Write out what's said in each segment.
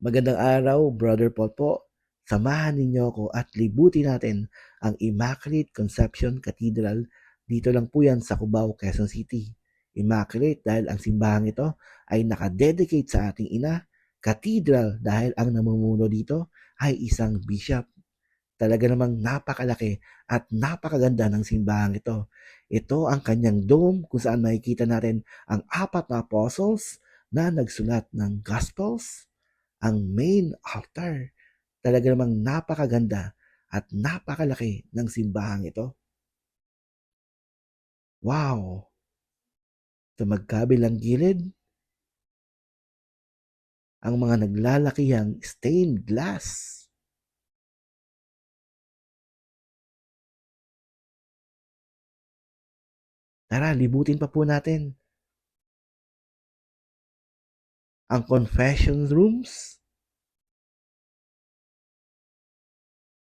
Magandang araw, Brother Paul po. Samahan ninyo ako at libutin natin ang Immaculate Conception Cathedral. Dito lang po yan sa Cubao, Quezon City. Immaculate dahil ang simbahang ito ay nakadedicate sa ating ina. Cathedral dahil ang namumuno dito ay isang bishop. Talaga namang napakalaki at napakaganda ng simbahang ito. Ito ang kanyang dome kung saan makikita natin ang apat na apostles na nagsulat ng Gospels, ang main altar. Talaga namang napakaganda at napakalaki ng simbahang ito. Wow! Sa magkabilang gilid, ang mga naglalakihang stained glass. Tara, libutin pa po natin ang confession rooms,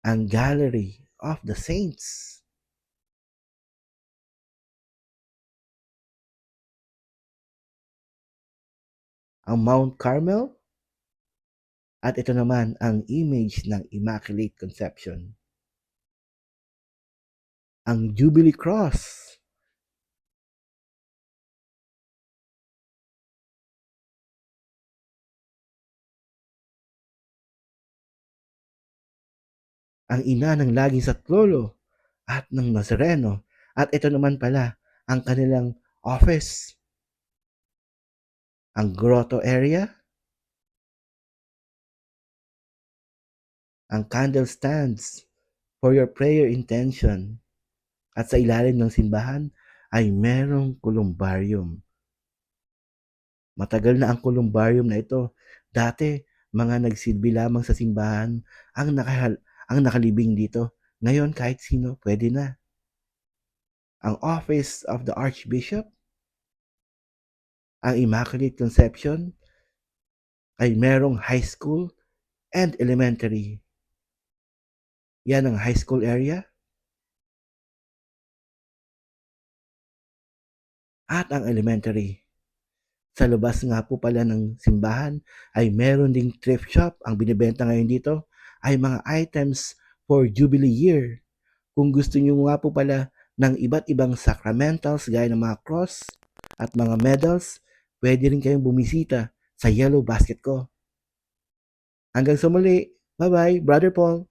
ang gallery of the saints, ang Mount Carmel, at ito naman ang image ng Immaculate Conception. Ang Jubilee Cross, ang ina ng laging saklolo at ng Nazareno, at ito naman pala ang kanilang office, ang grotto area, ang candle stands for your prayer intention, at sa ilalim ng simbahan ay merong columbarium. Matagal na ang columbarium na ito. Dati, mga nagsilbi lamang sa simbahan ang nakalibing dito. Ngayon, kahit sino, pwede na. Ang Office of the Archbishop, ang Immaculate Conception, ay merong high school and elementary. Yan ang high school area. At ang elementary. Sa labas nga po pala ng simbahan ay meron ding thrift shop. Ang binibenta ngayon dito ay mga items for Jubilee year. Kung gusto nyo nga po pala ng iba't ibang sacramentals gaya ng mga cross at mga medals, pwede rin kayong bumisita sa Yellow Basket ko. Hanggang sa muli. Bye-bye, Brother Paul.